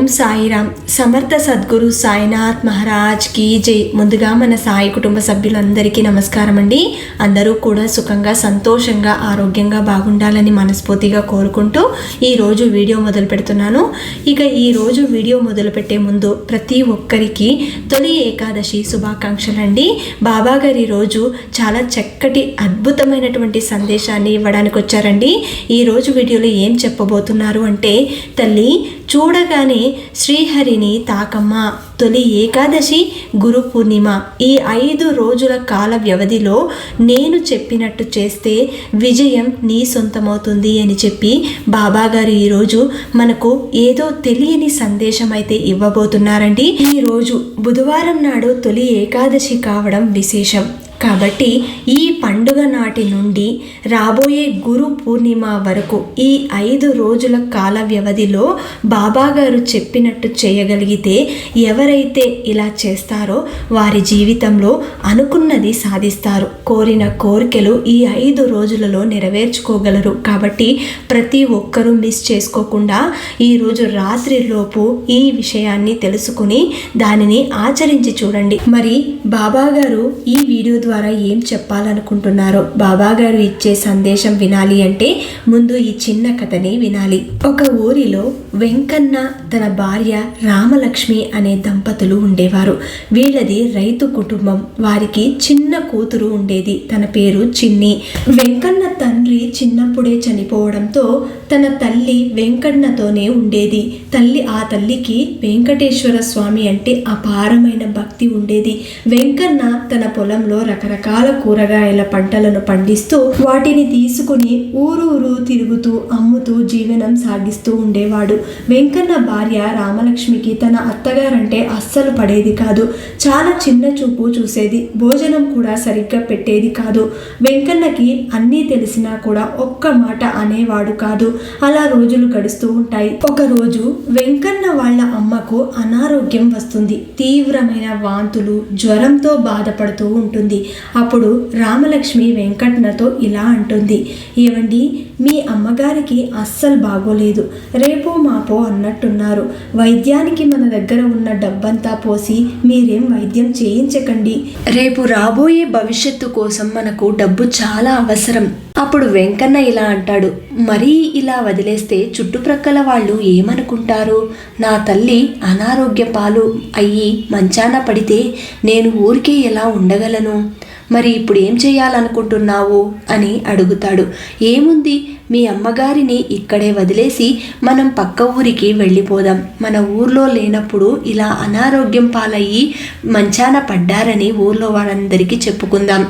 ఓం సాయిరామ్. సమర్థ సద్గురు సాయినాథ్ మహారాజ్ కి జై. ముందుగా మన సాయి కుటుంబ సభ్యులందరికీ నమస్కారం అండి. అందరూ కూడా సుఖంగా, సంతోషంగా, ఆరోగ్యంగా బాగుండాలని మనస్ఫూర్తిగా కోరుకుంటూ ఈరోజు వీడియో మొదలు పెడుతున్నాను. ఇక ఈరోజు వీడియో మొదలుపెట్టే ముందు ప్రతి ఒక్కరికి తొలి ఏకాదశి శుభాకాంక్షలు అండి. బాబా గారు ఈరోజు చాలా చక్కటి అద్భుతమైనటువంటి సందేశాన్ని ఇవ్వడానికి వచ్చారండి. ఈరోజు వీడియోలో ఏం చెప్పబోతున్నారు అంటే, తల్లి చూడగానే శ్రీహరిని తాకమ్మ, తొలి ఏకాదశి, గురు పూర్ణిమ, ఈ 5 రోజుల కాల వ్యవధిలో నేను చెప్పినట్టు చేస్తే విజయం నీ సొంతమవుతుంది అని చెప్పి బాబాగారు ఈరోజు మనకు ఏదో తెలియని సందేశం అయితే ఇవ్వబోతున్నారండి. ఈరోజు బుధవారం నాడు తొలి ఏకాదశి కావడం విశేషం కాబట్టి ఈ పండుగ నాటి నుండి రాబోయే గురు పూర్ణిమ వరకు ఈ 5 రోజుల కాల వ్యవధిలో బాబాగారు చెప్పినట్టు చేయగలిగితే ఎవరైతే ఇలా చేస్తారో వారి జీవితంలో అనుకున్నది సాధిస్తారు. కోరిన కోరికలు ఈ 5 రోజులలో నెరవేర్చుకోగలరు. కాబట్టి ప్రతి ఒక్కరూ మిస్ చేసుకోకుండా ఈరోజు రాత్రిలోపు ఈ విషయాన్ని తెలుసుకుని దానిని ఆచరించి చూడండి. మరి బాబాగారు ఈ వీడియో ద్వారా ఏం చెప్పాలనుకుంటున్నారో, బాబాగారు ఇచ్చే సందేశం వినాలి అంటే ముందు ఈ చిన్న కథని వినాలి. ఒక ఊరిలో వెంకన్న తన భార్య రామలక్ష్మి అనే దంపతులు ఉండేవారు. వీళ్ళది రైతు కుటుంబం. వారికి చిన్న కూతురు ఉండేది. తన పేరు చిన్ని. వెంకన్న తండ్రి చిన్నప్పుడే చనిపోవడంతో తన తల్లి వెంకన్నతోనే ఉండేది. ఆ తల్లికి వెంకటేశ్వర స్వామి అంటే అపారమైన భక్తి ఉండేది. వెంకన్న తన పొలంలో రకరకాల కూరగాయల పంటలను పండిస్తూ వాటిని తీసుకుని ఊరూరు తిరుగుతూ అమ్ముతూ జీవనం సాగిస్తూ ఉండేవాడు. వెంకన్న భార్య రామలక్ష్మికి తన అత్తగారంటే అస్సలు పడేది కాదు. చాలా చిన్న చూపు చూసేది. భోజనం కూడా సరిగ్గా పెట్టేది కాదు. వెంకన్నకి అన్నీ తెలిసినా కూడా ఒక్క మాట అనేవాడు కాదు. అలా రోజులు గడుస్తూ ఉంటాయి. ఒకరోజు వెంకన్న వాళ్ళ అమ్మకు అనారోగ్యం వస్తుంది. తీవ్రమైన వాంతులు, జ్వరంతో బాధపడుతూ ఉంటుంది. అప్పుడు రామలక్ష్మి వెంకన్నతో ఇలా అంటుంది, ఏవండి, మీ అమ్మగారికి అస్సలు బాగోలేదు. రేపో మాపో అన్నట్టున్నారు. వైద్యానికి మన దగ్గర ఉన్న డబ్బంతా పోసి మీరేం వైద్యం చేయించకండి. రేపు రాబోయే భవిష్యత్తు కోసం మనకు డబ్బు చాలా అవసరం. అప్పుడు వెంకన్న ఇలా అంటాడు, మరీ ఇలా వదిలేస్తే చుట్టుప్రక్కల వాళ్ళు ఏమనుకుంటారు? నా తల్లి అనారోగ్య పాలు అయ్యి మంచాన పడితే నేను ఊరికే ఎలా ఉండగలను? మరి ఇప్పుడు ఏం చేయాలనుకుంటున్నావు అని అడుగుతాడు. ఏముంది, మీ అమ్మగారిని ఇక్కడే వదిలేసి మనం పక్క ఊరికి వెళ్ళిపోదాం. మన ఊర్లో లేనప్పుడు ఇలా అనారోగ్యం పాలయ్యి మంచాన పడ్డారని ఊర్లో వాళ్ళందరికీ చెప్పుకుందాం.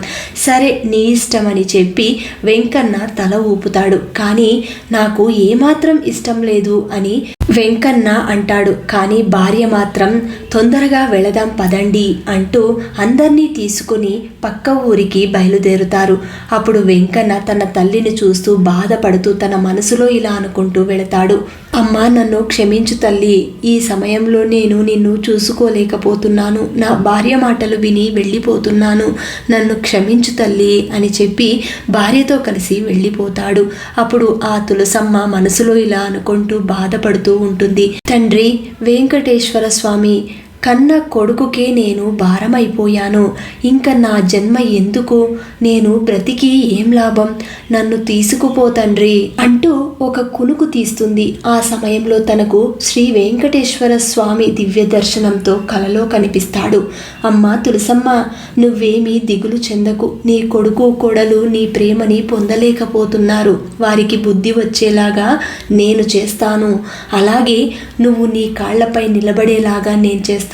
సరే, నీ ఇష్టం అని చెప్పి వెంకన్న తల ఊపుతాడు. కానీ నాకు ఏమాత్రం ఇష్టం లేదు అని వెంకన్న అంటాడు. కానీ భార్య మాత్రం తొందరగా వెళదాం పదండి అంటూ అందరినీ తీసుకుని పక్క ఊరికి బయలుదేరుతారు. అప్పుడు వెంకన్న తన తల్లిని చూస్తూ బాధపడుతూ తన మనసులో ఇలా అనుకుంటూ వెళతాడు, అమ్మా, నన్ను క్షమించు తల్లి. ఈ సమయంలో నేను నిన్ను చూసుకోలేకపోతున్నాను. నా భార్య మాటలు విని వెళ్ళిపోతున్నాను. నన్ను క్షమించు తల్లి అని చెప్పి భార్యతో కలిసి వెళ్ళిపోతాడు. అప్పుడు ఆ తులసమ్మ మనసులో ఇలా అనుకుంటూ బాధపడుతూ ఉంటుంది, తండ్రి వెంకటేశ్వర స్వామి, కన్న కొడుకుకే నేను భారమైపోయాను. ఇంకా నా జన్మ ఎందుకు? నేను బ్రతికి ఏం లాభం? నన్ను తీసుకుపో తండ్రి అంటూ ఒక కునుకు తీస్తుంది. ఆ సమయంలో తనకు శ్రీ వెంకటేశ్వర స్వామి దివ్య దర్శనంతో కలలో కనిపిస్తాడు. అమ్మా తులసమ్మ, నువ్వేమీ దిగులు చెందకు. నీ కొడుకు కోడలు నీ ప్రేమని పొందలేకపోతున్నారు. వారికి బుద్ధి వచ్చేలాగా నేను చేస్తాను. అలాగే నువ్వు నీ కాళ్లపై నిలబడేలాగా నేను చేస్తాను.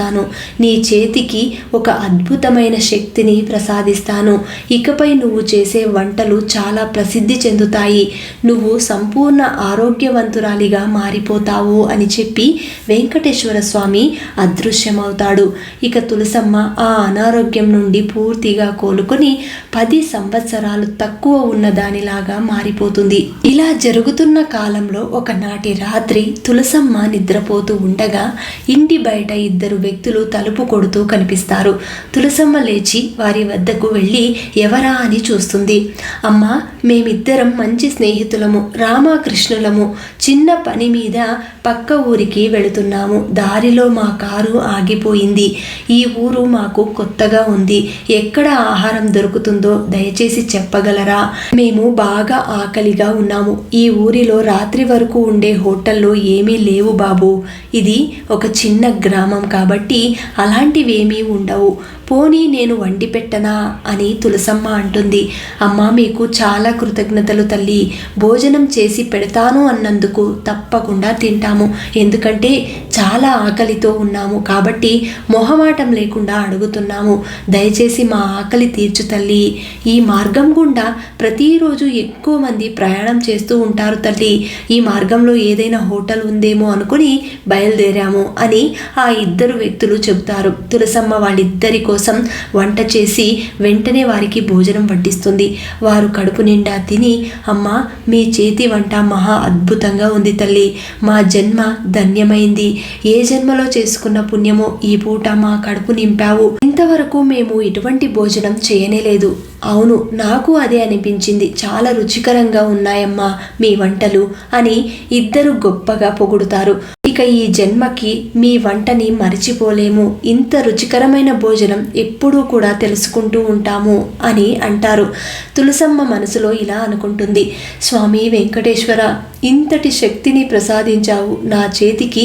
నీ చేతికి ఒక అద్భుతమైన శక్తిని ప్రసాదిస్తాను. ఇకపై నువ్వు చేసే వంటలు చాలా ప్రసిద్ధి చెందుతాయి. నువ్వు సంపూర్ణ ఆరోగ్యవంతురాలిగా మారిపోతావు అని చెప్పి వెంకటేశ్వర స్వామి అదృశ్యమవుతాడు. ఇక తులసమ్మ ఆ అనారోగ్యం నుండి పూర్తిగా కోలుకొని 10 సంవత్సరాలు తక్కువ ఉన్న దానిలాగా మారిపోతుంది. ఇలా జరుగుతున్న కాలంలో ఒకనాటి రాత్రి తులసమ్మ నిద్రపోతూ ఉండగా ఇంటి బయట 2 వ్యక్తులు తలుపు కొడుతూ కనిపిస్తారు. తులసమ్మ లేచి వారి వద్దకు వెళ్ళి ఎవరా అని చూస్తుంది. అమ్మా, మేమిద్దరం మంచి స్నేహితులము. రామ కృష్ణులము. చిన్న పని మీద పక్క ఊరికి వెళుతున్నాము. దారిలో మా కారు ఆగిపోయింది. ఈ ఊరు మాకు కొత్తగా ఉంది. ఎక్కడ ఆహారం దొరుకుతుందో దయచేసి చెప్పగలరా? మేము బాగా ఆకలిగా ఉన్నాము. ఈ ఊరిలో రాత్రి వరకు ఉండే హోటల్లో ఏమీ లేవు బాబు. ఇది ఒక చిన్న గ్రామం కాబట్టి అలాంటివేమీ ఉండవు. పోనీ నేను వండి పెట్టనా అని తులసమ్మ అంటుంది. అమ్మ, మీకు చాలా కృతజ్ఞతలు తల్లి. భోజనం చేసి పెడతాను అన్నందుకు తప్పకుండా తింటాము. ఎందుకంటే చాలా ఆకలితో ఉన్నాము కాబట్టి మొహమాటం లేకుండా అడుగుతున్నాము. దయచేసి మా ఆకలి తీర్చు తల్లి. ఈ మార్గం గుండా ప్రతిరోజు ఎక్కువ మంది ప్రయాణం చేస్తూ ఉంటారు తల్లి. ఈ మార్గంలో ఏదైనా హోటల్ ఉందేమో అనుకుని బయలుదేరాము అని ఆ ఇద్దరు వ్యక్తులు చెబుతారు. తులసమ్మ వాళ్ళిద్దరి కోసం వంట చేసి వెంటనే వారికి భోజనం వడ్డిస్తుంది. వారు కడుపు నిండా తిని, అమ్మ, మీ చేతి వంట మహా అద్భుతంగా ఉంది తల్లి. మా జన్మ ధన్యమైంది. ఏ జన్మలో చేసుకున్న పుణ్యమో ఈ పూట మా కడుపు నింపావు. ఇంతవరకు మేము ఇటువంటి భోజనం చేయనేలేదు. అవును, నాకు అదే అనిపించింది. చాలా రుచికరంగా ఉన్నాయమ్మా మీ వంటలు అని ఇద్దరు గొప్పగా పొగుడుతారు. ఇక ఈ జన్మకి మీ వంటని మరిచిపోలేము. ఇంత రుచికరమైన భోజనం ఎప్పుడూ కూడా తెలుసుకుంటూ ఉంటాము అని అంటారు. తులసమ్మ మనసులో ఇలా అనుకుంటుంది. స్వామి వెంకటేశ్వర, ఇంతటి శక్తిని ప్రసాదించావు నా చేతికి.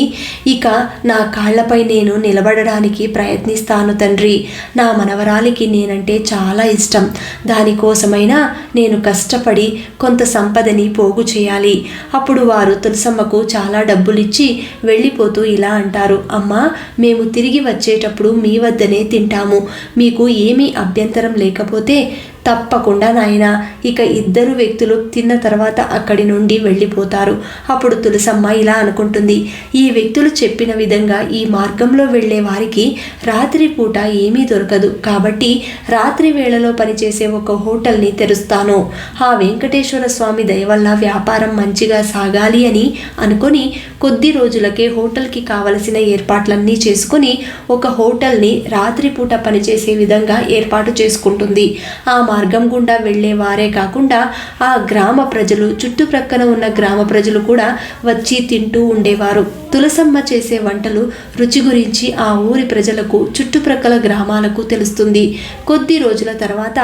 ఇక నా కాళ్లపై నేను నిలబడడానికి ప్రయత్నిస్తాను తండ్రి. నా మనవరాలికి నేనంటే చాలా ఇష్టం. దానికోసమైనా నేను కష్టపడి కొంత సంపదని పోగు చేయాలి. అప్పుడు వారు తులసమ్మకు చాలా డబ్బులిచ్చి వెళ్ళిపోతూ ఇలా అంటారు. అమ్మా, మేము తిరిగి వచ్చేటప్పుడు మీ వద్దనే తింటాము. మీకు ఏమీ అభ్యంతరం లేకపోతే తప్పకుండా నాయనా. ఇక ఇద్దరు వ్యక్తులు తిన్న తర్వాత అక్కడి నుండి వెళ్ళిపోతారు. అప్పుడు తులసమ్మ ఇలా అనుకుంటుంది. ఈ వ్యక్తులు చెప్పిన విధంగా ఈ మార్గంలో వెళ్ళే వారికి రాత్రి పూట ఏమీ దొరకదు కాబట్టి రాత్రి వేళలో పనిచేసే ఒక హోటల్ని తెరుస్తాను. ఆ వెంకటేశ్వర స్వామి దయ వల్ల వ్యాపారం మంచిగా సాగాలి అని అనుకొని కొద్ది రోజులకే హోటల్కి కావలసిన ఏర్పాట్లన్నీ చేసుకుని ఒక హోటల్ని రాత్రిపూట పనిచేసే విధంగా ఏర్పాటు చేసుకుంటుంది. ఆ మార్గం గుండా వెళ్ళే వారే కాకుండా ఆ గ్రామ ప్రజలు, చుట్టుప్రక్కన ఉన్న గ్రామ ప్రజలు కూడా వచ్చి తింటూ ఉండేవారు. తులసమ్మ చేసే వంటలు రుచి గురించి ఆ ఊరి ప్రజలకు, చుట్టుప్రక్కల గ్రామాలకు తెలుస్తుంది. కొద్ది రోజుల తర్వాత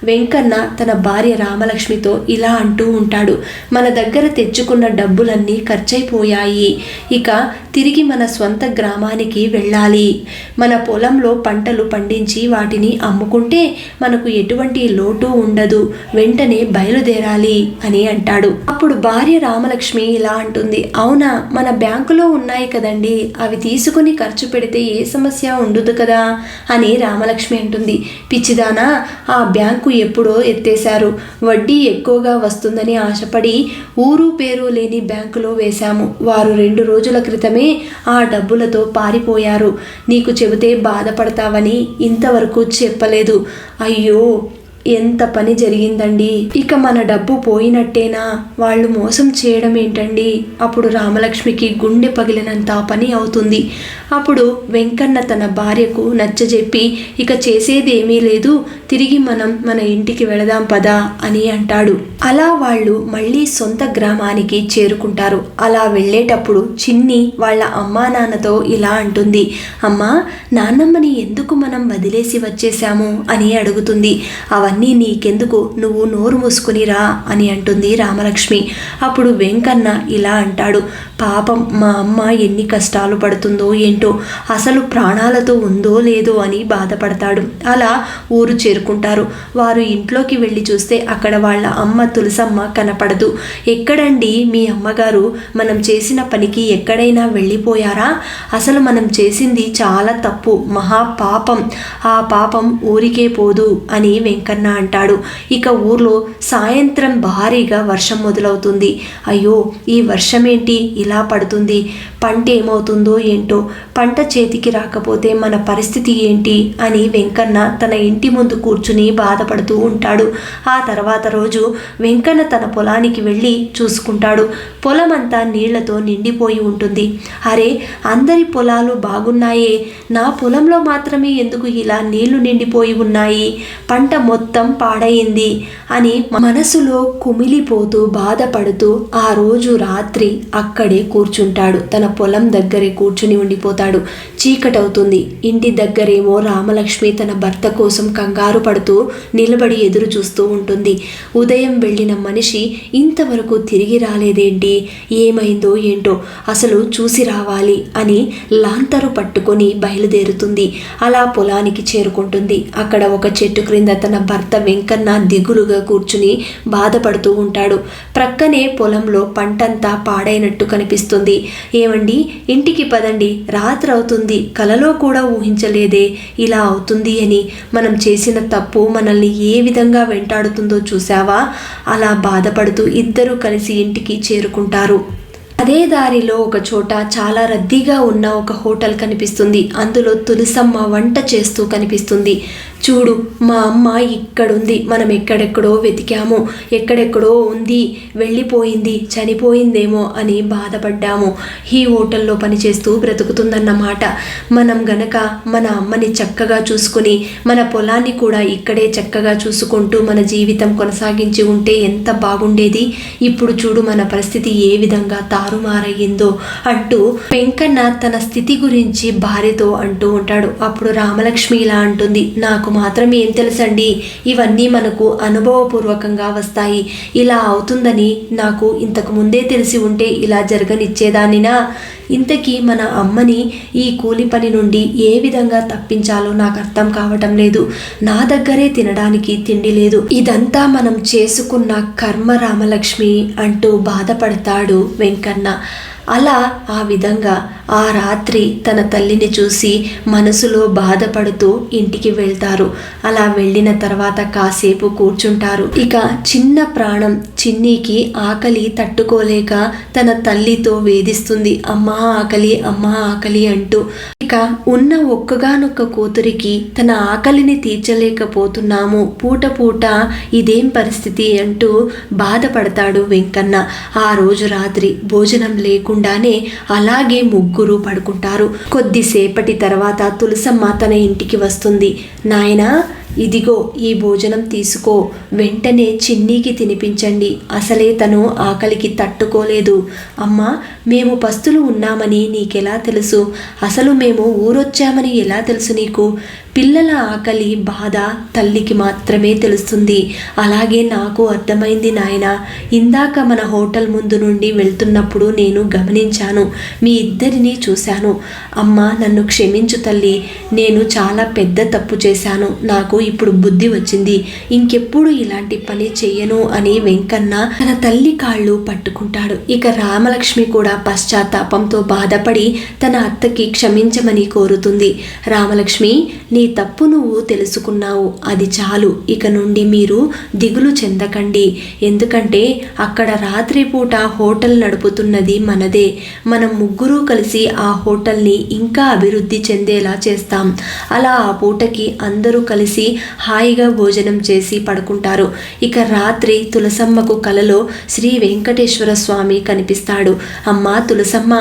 వెంకన్న తన భార్య రామలక్ష్మితో ఇలా అంటూ ఉంటాడు. మన దగ్గర తెచ్చుకున్న డబ్బులన్నీ ఖర్చయిపోయాయి. ఇక తిరిగి మన స్వంత గ్రామానికి వెళ్ళాలి. మన పొలంలో పంటలు పండించి వాటిని అమ్ముకుంటే మనకు ఎటువంటి లోటు ఉండదు. వెంటనే బయలుదేరాలి అని అంటాడు. అప్పుడు భార్య రామలక్ష్మి ఇలా అంటుంది. అవునా, మన బ్యాంకులో ఉన్నాయి కదండి, అవి తీసుకుని ఖర్చు పెడితే ఏ సమస్య ఉండదు కదా అని రామలక్ష్మి అంటుంది. పిచ్చిదానా, ఆ బ్యాంకు ఎప్పుడో ఎత్తేశారు. వడ్డీ ఎక్కువగా వస్తుందని ఆశపడి ఊరు పేరు లేని బ్యాంకులో వేశాము. వారు 2 రోజుల క్రితమే ఆ డబ్బులతో పారిపోయారు. నీకు చెబితే బాధపడతావని ఇంతవరకు చెప్పలేదు. అయ్యో, ఎంత పని జరిగిందండి. ఇక మన డబ్బు పోయినట్టేనా? వాళ్ళు మోసం చేయడం ఏంటండి? అప్పుడు రామలక్ష్మికి గుండె పగిలినంత పని అవుతుంది. అప్పుడు వెంకన్న తన భార్యకు నచ్చజెప్పి, ఇక చేసేదేమీ లేదు, తిరిగి మనం మన ఇంటికి వెళదాం పదా అని అంటాడు. అలా వాళ్ళు మళ్ళీ సొంత గ్రామానికి చేరుకుంటారు. అలా వెళ్ళేటప్పుడు చిన్ని వాళ్ళ అమ్మా నాన్నతో ఇలా అంటుంది. అమ్మా, నాన్నమ్మని ఎందుకు మనం వదిలేసి వచ్చేసాము అని అడుగుతుంది. అవన్నీ నీకెందుకు, నువ్వు నోరు మూసుకునిరా అని అంటుంది రామలక్ష్మి. అప్పుడు వెంకన్న ఇలా అంటాడు. పాపం మా అమ్మ ఎన్ని కష్టాలు పడుతుందో ఏంటో, అసలు ప్రాణాలతో ఉందో లేదో అని బాధపడతాడు. అలా ఊరు చేరుకుంటారు. వారు ఇంట్లోకి వెళ్ళి చూస్తే అక్కడ వాళ్ళ అమ్మ తులసమ్మ కనపడదు. ఎక్కడండి మీ అమ్మగారు? మనం చేసిన పనికి ఎక్కడైనా వెళ్ళిపోయారా? అసలు మనం చేసింది చాలా తప్పు, మహా పాపం. ఆ పాపం ఊరికే పోదు అని వెంకన్న అంటాడు. ఇక ఊర్లో సాయంత్రం భారీగా వర్షం మొదలవుతుంది. అయ్యో, ఈ వర్షం ఏంటి ఇలా పడుతుంది? పంట ఏమవుతుందో ఏంటో, పంట చేతికి రాకపోతే మన పరిస్థితి ఏంటి అని వెంకన్న తన ఇంటి ముందు కూర్చుని బాధపడుతూ ఉంటాడు. ఆ తర్వాత రోజు వెంకన్న తన పొలానికి వెళ్ళి చూసుకుంటాడు. పొలం అంతా నీళ్లతో నిండిపోయి ఉంటుంది. అరే, అందరి పొలాలు బాగున్నాయే, నా పొలంలో మాత్రమే ఎందుకు ఇలా నీళ్లు నిండిపోయి ఉన్నాయి? పంట మొత్తం మొత్తం పాడైంది అని మనసులో కుమిలిపోతూ బాధపడుతూ ఆ రోజు రాత్రి అక్కడే కూర్చుంటాడు. తన పొలం దగ్గరే కూర్చుని ఉండిపోతాడు. చీకటవుతుంది. ఇంటి దగ్గరేమో రామలక్ష్మి తన భర్త కోసం కంగారు పడుతూ నిలబడి ఎదురు చూస్తూ ఉంటుంది. ఉదయం వెళ్ళిన మనిషి ఇంతవరకు తిరిగి రాలేదేంటి, ఏమైందో ఏంటో, అసలు చూసి రావాలి అని లాంతరు పట్టుకొని బయలుదేరుతుంది. అలా పొలానికి చేరుకుంటుంది. అక్కడ ఒక చెట్టు క్రింద తన భర్త వెంకన్న దిగులుగా కూర్చుని బాధపడుతూ ఉంటాడు. ప్రక్కనే పొలంలో పంటంతా పాడైనట్టు కనిపిస్తుంది. ఏమండి, ఇంటికి పదండి, రాత్రి అవుతుంది, కలలో కూడా ఊహించలేదే ఇలా అవుతుంది అని. మనం చేసిన తప్పు మనల్ని ఏ విధంగా వెంటాడుతుందో చూసావా? అలా బాధపడుతూ ఇద్దరూ కలిసి ఇంటికి చేరుకుంటారు. అదే దారిలో ఒక చోట చాలా రద్దీగా ఉన్న ఒక హోటల్ కనిపిస్తుంది. అందులో తులసమ్మ వంట చేస్తూ కనిపిస్తుంది. చూడు, మా అమ్మ ఇక్కడుంది, మనం ఎక్కడెక్కడో వెతికాము, ఎక్కడెక్కడో ఉంది, వెళ్ళిపోయింది, చనిపోయిందేమో అని బాధపడ్డాము. ఈ హోటల్లో పనిచేస్తూ బ్రతుకుతుందన్నమాట. మనం గనక మన అమ్మని చక్కగా చూసుకుని మన పొలాన్ని కూడా ఇక్కడే చక్కగా చూసుకుంటూ మన జీవితం కొనసాగించి ఉంటే ఎంత బాగుండేది. ఇప్పుడు చూడు మన పరిస్థితి ఏ విధంగా తారుమారయ్యిందో అంటూ వెంకన్న తన స్థితి గురించి భార్యతో అంటూ ఉంటాడు. అప్పుడు రామలక్ష్మి ఇలా అంటుంది, నాకు మాత్రం ఏం తెలుసండి, ఇవన్నీ మనకు అనుభవపూర్వకంగా వస్తాయి. ఇలా అవుతుందని నాకు ఇంతకు ముందే తెలిసి ఉంటే ఇలా జరగనిచ్చేదానినా? ఇంతకీ మన అమ్మని ఈ కూలి పని నుండి ఏ విధంగా తప్పించాలో నాకు అర్థం కావటం లేదు. నా దగ్గరే తినడానికి తిండి లేదు. ఇదంతా మనం చేసుకున్న కర్మ రామలక్ష్మి అంటూ బాధపడతాడు వెంకన్న. అలా ఆ విధంగా ఆ రాత్రి తన తల్లిని చూసి మనసులో బాధపడుతూ ఇంటికి వెళ్తారు. అలా వెళ్ళిన తర్వాత కాసేపు కూర్చుంటారు. ఇక చిన్న ప్రాణం చిన్నీకి ఆకలి తట్టుకోలేక తన తల్లితో వేధిస్తుంది. అమ్మా ఆకలి, అమ్మా ఆకలి అంటూ. ఇక ఉన్న ఒక్కగానొక్క కూతురికి తన ఆకలిని తీర్చలేకపోతున్నాము, పూట పూట ఇదేం పరిస్థితి అంటూ బాధపడతాడు వెంకన్న. ఆ రోజు రాత్రి భోజనం లేకుండానే అలాగే ముగ్గురు పడుకుంటారు. కొద్దిసేపటి తర్వాత తులసమ్మ తన ఇంటికి వస్తుంది. నాయనా, ఇదిగో ఈ భోజనం తీసుకో, వెంటనే చిన్నీకి తినిపించండి, అసలే తను ఆకలికి తట్టుకోలేదు. అమ్మా, మేము పస్తులు ఉన్నామని నీకెలా తెలుసు? అసలు మేము ఊరొచ్చామని ఎలా తెలుసు నీకు? పిల్లల ఆకలి బాధ తల్లికి మాత్రమే తెలుస్తుంది. అలాగే నాకు అర్థమైంది నాయనా. ఇందాక మన హోటల్ ముందు నుండి వెళ్తున్నప్పుడు నేను గమనించాను, మీ ఇద్దరిని చూశాను. అమ్మ, నన్ను క్షమించు తల్లి, నేను చాలా పెద్ద తప్పు చేశాను. నాకు ఇప్పుడు బుద్ధి వచ్చింది, ఇంకెప్పుడు ఇలాంటి పని చెయ్యను అని వెంకన్న తన తల్లి కాళ్ళు పట్టుకుంటాడు. ఇక రామలక్ష్మి కూడా పశ్చాత్తాపంతో బాధపడి తన అత్తకి క్షమించమని కోరుతుంది. రామలక్ష్మి, నీ తప్పు నువ్వు తెలుసుకున్నావు, అది చాలు. ఇక నుండి మీరు దిగులు చెందకండి. ఎందుకంటే అక్కడ రాత్రిపూట హోటల్ నడుపుతున్నది మనదే. మనం ముగ్గురు కలిసి ఆ హోటల్ని ఇంకా అభివృద్ధి చెందేలా చేస్తాం. అలా ఆ పూటకి అందరూ కలిసి హాయిగా భోజనం చేసి పడుకుంటారు. ఇక రాత్రి తులసమ్మకు కలలో శ్రీ వెంకటేశ్వర స్వామి కనిపిస్తాడు. అమ్మా తులసమ్మ,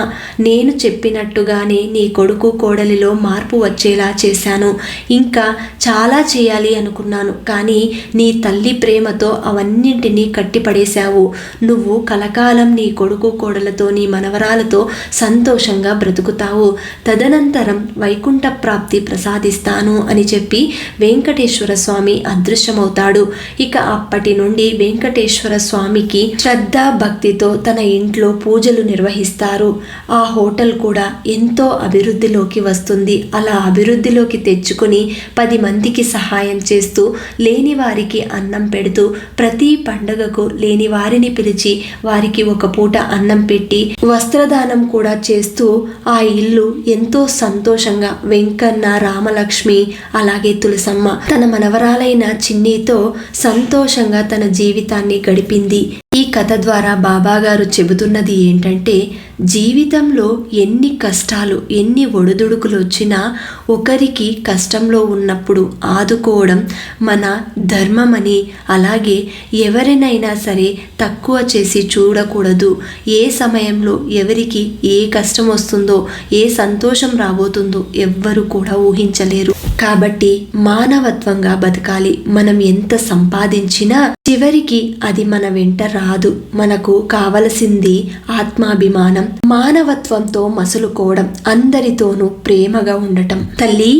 నేను చెప్పినట్టుగానే నీ కొడుకు కోడలిలో మార్పు వచ్చేలా చేశాను. ఇంకా చాలా చేయాలి అనుకున్నాను, కానీ నీ తల్లి ప్రేమతో అవన్నింటినీ కట్టిపడేశావు. నువ్వు కలకాలం నీ కొడుకు కోడలతో నీ మనవరాలతో సంతోషంగా బ్రతుకుతావు. తదనంతరం వైకుంఠ ప్రాప్తి ప్రసాదిస్తాను అని చెప్పి వెంకటేశ్వర స్వామి అదృశ్యమవుతాడు. ఇక అప్పటి నుండి వెంకటేశ్వర స్వామికి శ్రద్ధ భక్తితో తన ఇంట్లో పూజలు నిర్వహిస్తారు. ఆ హోటల్ కూడా ఎంతో అభివృద్ధిలోకి వస్తుంది. అలా అభివృద్ధిలోకి తెచ్చుకుని 10 మందికి సహాయం చేస్తూ, లేని వారికి అన్నం పెడుతూ, ప్రతి పండగకు లేని వారిని పిలిచి వారికి ఒక పూట అన్నం పెట్టి వస్త్రదానం కూడా చేస్తూ ఆ ఇల్లు ఎంతో సంతోషంగా వెంకన్న, రామలక్ష్మి అలాగే తులసమ్మ తన మనవరాలైన చిన్నీతో సంతోషంగా తన జీవితాన్ని గడిపింది. ఈ కథ ద్వారా బాబాగారు చెబుతున్నది ఏంటంటే, జీవితంలో ఎన్ని కష్టాలు, ఎన్ని ఒడిదుడుకులు వచ్చినా ఒకరికి కష్టంలో ఉన్నప్పుడు ఆదుకోవడం మన ధర్మమని, అలాగే ఎవరినైనా సరే తక్కువ చేసి చూడకూడదు. ఏ సమయంలో ఎవరికి ఏ కష్టం వస్తుందో, ఏ సంతోషం రాబోతుందో ఎవ్వరు కూడా ఊహించలేరు. కాబట్టి మానవత్వంగా బతకాలి. మనం ఎంత సంపాదించినా చివరికి అది మన వెంట రాదు. మనకు కావలసింది ఆత్మాభిమానం, మానవత్వంతో మసులుకోవడం, అందరితోనూ ప్రేమగా ఉండటం. తల్లి,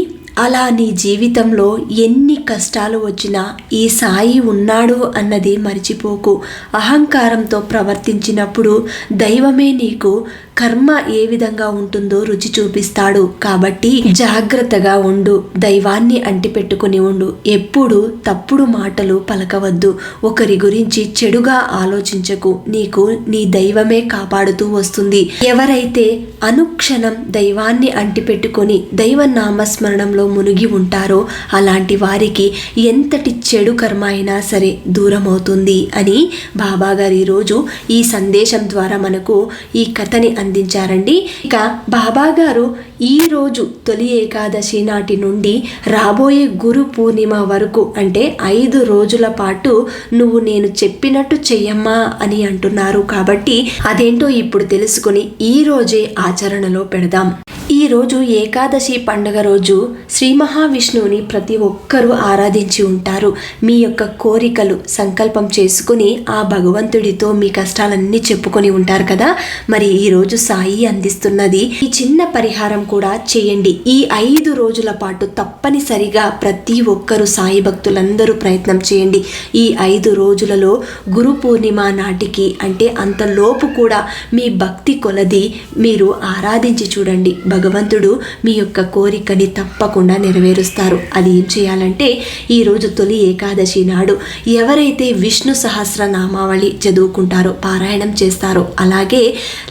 అలా నీ జీవితంలో ఎన్ని కష్టాలు వచ్చినా ఈ సాయి ఉన్నాడు అన్నది మర్చిపోకు. అహంకారంతో ప్రవర్తించినప్పుడు దైవమే నీకు కర్మ ఏ విధంగా ఉంటుందో రుచి చూపిస్తాడు. కాబట్టి జాగ్రత్తగా ఉండు, దైవాన్ని అంటిపెట్టుకుని ఉండు. ఎప్పుడు తప్పుడు మాటలు పలకవద్దు. ఒకరి గురించి చెడుగా ఆలోచించకు. నీకు నీ దైవమే కాపాడుతూ వస్తుంది. ఎవరైతే అనుక్షణం దైవాన్ని అంటిపెట్టుకొని దైవ నామస్మరణంలో మునిగి ఉంటారో అలాంటి వారికి ఎంతటి చెడు కర్మ అయినా సరే దూరం అవుతుంది అని బాబాగారు ఈరోజు ఈ సందేశం ద్వారా మనకు ఈ కథని అందించారండి. ఇక బాబాగారు ఈరోజు తొలి ఏకాదశి నాటి నుండి రాబోయే గురు పూర్ణిమ వరకు అంటే 5 రోజుల పాటు నువ్వు నేను చెప్పినట్టు చెయ్యమ్మా అని అంటున్నారు. కాబట్టి అదేంటో ఇప్పుడు తెలుసుకుని ఈ రోజే ఆచరణలో పెడదాం. ఈ రోజు ఏకాదశి పండుగ రోజు శ్రీ మహావిష్ణువుని ప్రతి ఒక్కరూ ఆరాధించి ఉంటారు. మీ యొక్క కోరికలు సంకల్పం చేసుకుని ఆ భగవంతుడితో మీ కష్టాలన్నీ చెప్పుకొని ఉంటారు కదా. మరి ఈ రోజు సాయి అందిస్తున్నది ఈ చిన్న పరిహారం కూడా చేయండి. ఈ 5 రోజుల పాటు తప్పనిసరిగా ప్రతి ఒక్కరూ సాయి భక్తులందరూ ప్రయత్నం చేయండి. ఈ 5 రోజులలో గురు పూర్ణిమ నాటికి అంటే అంతలోపు కూడా మీ భక్తి కొలది మీరు ఆరాధించి చూడండి. భగవంతుడు మీ యొక్క కోరికని తప్పకుండా నెరవేరుస్తారు. అది ఏం చేయాలంటే ఈరోజు తొలి ఏకాదశి నాడు ఎవరైతే విష్ణు సహస్రనామావళి చదువుకుంటారో పారాయణం చేస్తారో అలాగే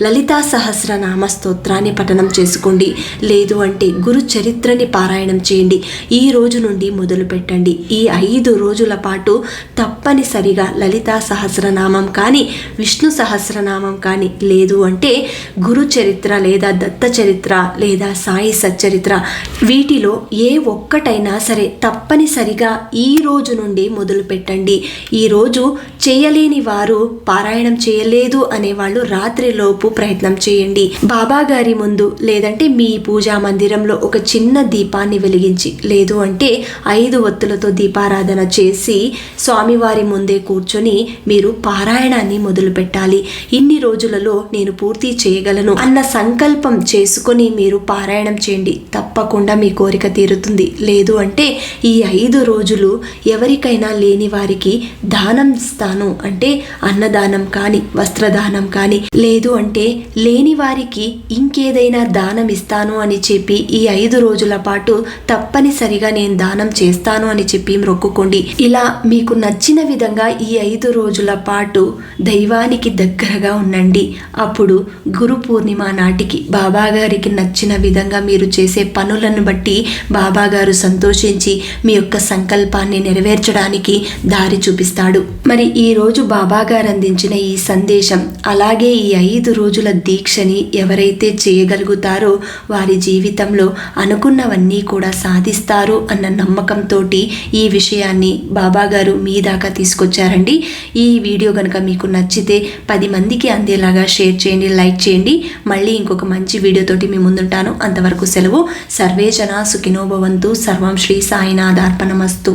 లలితా సహస్రనామ స్తోత్రాన్ని పఠనం చేసుకోండి. లేదు అంటే గురు చరిత్రని పారాయణం చేయండి. ఈ రోజు నుండి మొదలు పెట్టండి. ఈ 5 రోజుల పాటు తప్పనిసరిగా లలితా సహస్రనామం కానీ విష్ణు సహస్రనామం కానీ లేదు అంటే గురు చరిత్ర లేదా దత్త చరిత్ర లేదా సాయి సచ్చరిత్ర వీటిలో ఏ ఒక్కటైనా సరే తప్పనిసరిగా ఈ రోజు నుండి మొదలు పెట్టండి. ఈరోజు చేయలేని వారు పారాయణం చేయలేదు అనేవాళ్ళు రాత్రిలోపు ప్రయత్నం చేయండి. బాబా గారి ముందు లేదంటే మీ పూజా మందిరంలో ఒక చిన్న దీపాన్ని వెలిగించి లేదు అంటే 5 ఒత్తులతో దీపారాధన చేసి స్వామివారి ముందే కూర్చొని మీరు పారాయణాన్ని మొదలు పెట్టాలి. ఇన్ని రోజులలో నేను పూర్తి చేయగలను అన్న సంకల్పం చేసుకొని మీరు పారాయణం చేయండి. తప్పకుండా మీ కోరిక తీరుతుంది. లేదు అంటే ఈ 5 రోజులు ఎవరికైనా లేని వారికి దానం ఇస్తాను అంటే అన్నదానం కానీ వస్త్రదానం కానీ లేదు అంటే లేని వారికి ఇంకేదైనా దానం ఇస్తాను అని చెప్పి ఈ 5 రోజుల పాటు తప్పనిసరిగా నేను దానం చేస్తాను అని చెప్పి మొక్కుకోండి. ఇలా మీకు నచ్చిన విధంగా ఈ 5 రోజుల పాటు దైవానికి దగ్గరగా ఉండండి. అప్పుడు గురు పూర్ణిమ నాటికి బాబా గారికి నచ్చిన విధంగా మీరు చేసే పనులను బట్టి బాబాగారు సంతోషించి మీ యొక్క సంకల్పాన్ని నెరవేర్చడానికి దారి చూపిస్తాడు. మరి ఈ రోజు బాబాగారు అందించిన ఈ సందేశం అలాగే ఈ 5 రోజుల దీక్షని ఎవరైతే చేయగలుగుతారో వారి జీవితంలో అనుకున్నవన్నీ కూడా సాధిస్తారు అన్న నమ్మకంతో ఈ విషయాన్ని బాబాగారు మీ దాకా తీసుకొచ్చారండి. ఈ వీడియో కనుక మీకు నచ్చితే 10 మందికి అందేలాగా షేర్ చేయండి, లైక్ చేయండి. మళ్ళీ ఇంకొక మంచి వీడియోతోటి మీ ముందుంటాను. అంతవరకు సెలవు. సర్వే జనా సుఖినో భవంతు. సర్వం శ్రీ సాయినాథార్పణమస్తు.